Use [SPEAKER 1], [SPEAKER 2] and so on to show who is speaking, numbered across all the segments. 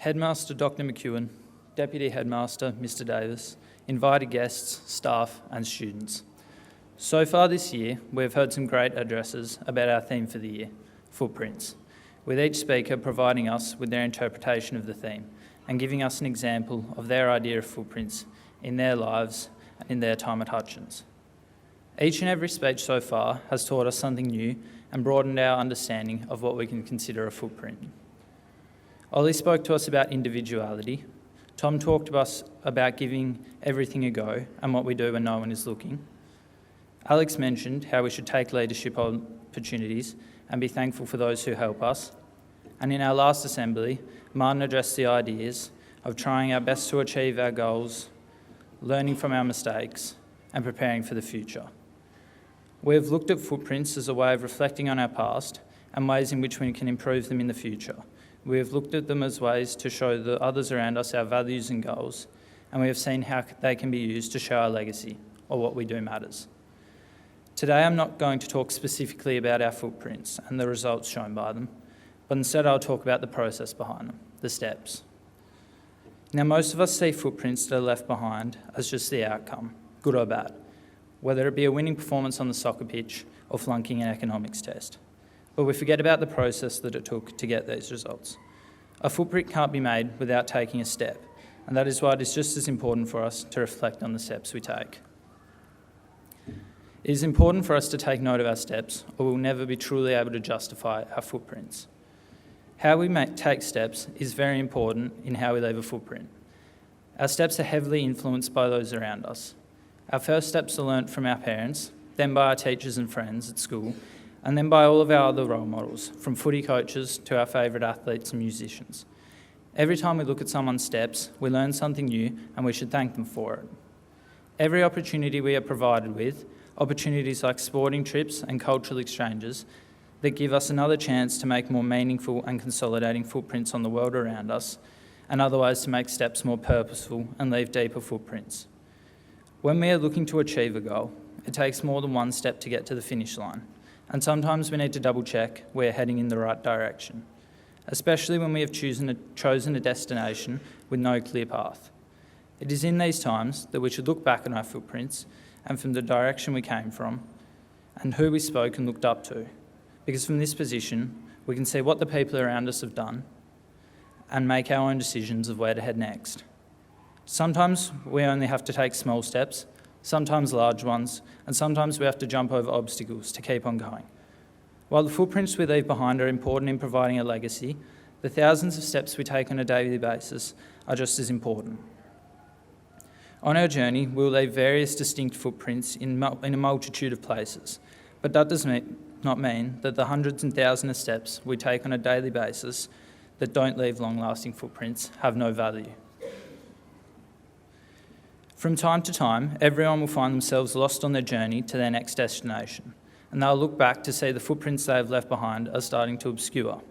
[SPEAKER 1] Headmaster Dr. McEwen, Deputy Headmaster Mr. Davis, invited guests, staff and students. So far this year, we've heard some great addresses about our theme for the year, footprints, with each speaker providing us with their interpretation of the theme and giving us an example of their idea of footprints in their lives and in their time at Hutchins. Each and every speech so far has taught us something new and broadened our understanding of what we can consider a footprint. Ollie spoke to us about individuality. Tom talked to us about giving everything a go and what we do when no one is looking. Alex mentioned how we should take leadership opportunities and be thankful for those who help us. And in our last assembly, Martin addressed the ideas of trying our best to achieve our goals, learning from our mistakes, and preparing for the future. We have looked at footprints as a way of reflecting on our past and ways in which we can improve them in the future. We have looked at them as ways to show the others around us our values and goals, and we have seen how they can be used to show our legacy, or what we do matters. Today I'm not going to talk specifically about our footprints and the results shown by them, but instead I'll talk about the process behind them, the steps. Now most of us see footprints that are left behind as just the outcome, good or bad, whether it be a winning performance on the soccer pitch or flunking an economics test. But we forget about the process that it took to get these results. A footprint can't be made without taking a step, and that is why it is just as important for us to reflect on the steps we take. It is important for us to take note of our steps, or we'll never be truly able to justify our footprints. How we take steps is very important in how we leave a footprint. Our steps are heavily influenced by those around us. Our first steps are learnt from our parents, then by our teachers and friends at school, and then by all of our other role models, from footy coaches to our favourite athletes and musicians. Every time we look at someone's steps, we learn something new and we should thank them for it. Every opportunity we are provided with, opportunities like sporting trips and cultural exchanges, that give us another chance to make more meaningful and consolidating footprints on the world around us, and otherwise to make steps more purposeful and leave deeper footprints. When we are looking to achieve a goal, it takes more than one step to get to the finish line. And sometimes we need to double check we're heading in the right direction, especially when we have chosen a destination with no clear path. It is in these times that we should look back on our footprints and from the direction we came from and who we spoke and looked up to, because from this position we can see what the people around us have done and make our own decisions of where to head next. Sometimes we only have to take small steps, sometimes large ones, and sometimes we have to jump over obstacles to keep on going. While the footprints we leave behind are important in providing a legacy, the thousands of steps we take on a daily basis are just as important. On our journey, we'll leave various distinct footprints in a multitude of places, but that does not mean that the hundreds and thousands of steps we take on a daily basis that don't leave long-lasting footprints have no value. From time to time, everyone will find themselves lost on their journey to their next destination, and they'll look back to see the footprints they have left behind are starting to obscure.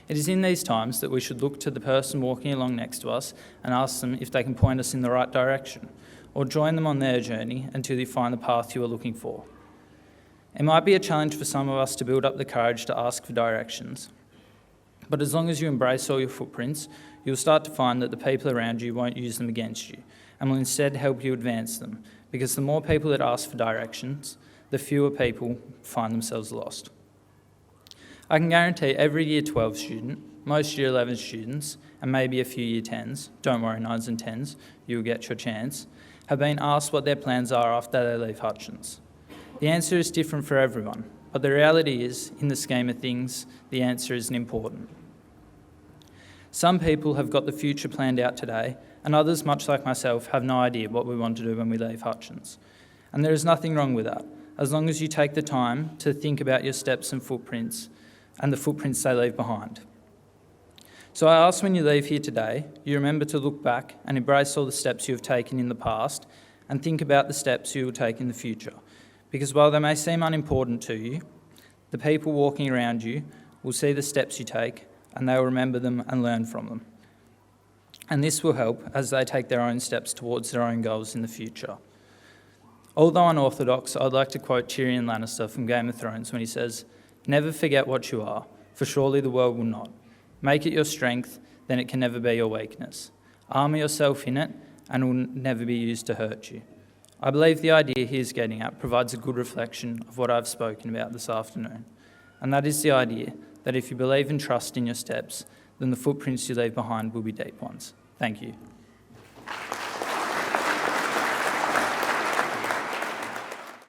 [SPEAKER 1] It is in these times that we should look to the person walking along next to us and ask them if they can point us in the right direction, or join them on their journey until you find the path you are looking for. It might be a challenge for some of us to build up the courage to ask for directions, but as long as you embrace all your footprints, you'll start to find that the people around you won't use them against you, and will instead help you advance them, because the more people that ask for directions, the fewer people find themselves lost. I can guarantee every Year 12 student, most Year 11 students, and maybe a few Year 10s, don't worry 9s and 10s, you'll get your chance, have been asked what their plans are after they leave Hutchins. The answer is different for everyone, but the reality is, in the scheme of things, the answer isn't important. Some people have got the future planned out today, and others, much like myself, have no idea what we want to do when we leave Hutchins. And there is nothing wrong with that, as long as you take the time to think about your steps and footprints, and the footprints they leave behind. So I ask when you leave here today, you remember to look back and embrace all the steps you have taken in the past, and think about the steps you will take in the future. Because while they may seem unimportant to you, the people walking around you will see the steps you take, and they will remember them and learn from them. And this will help as they take their own steps towards their own goals in the future. Although unorthodox, I'd like to quote Tyrion Lannister from Game of Thrones when he says, "Never forget what you are, for surely the world will not. Make it your strength, then it can never be your weakness. Armour yourself in it, and it will never be used to hurt you. I believe the idea he is getting at provides a good reflection of what I've spoken about this afternoon, and that is the idea that if you believe and trust in your steps, then the footprints you leave behind will be deep ones. Thank you.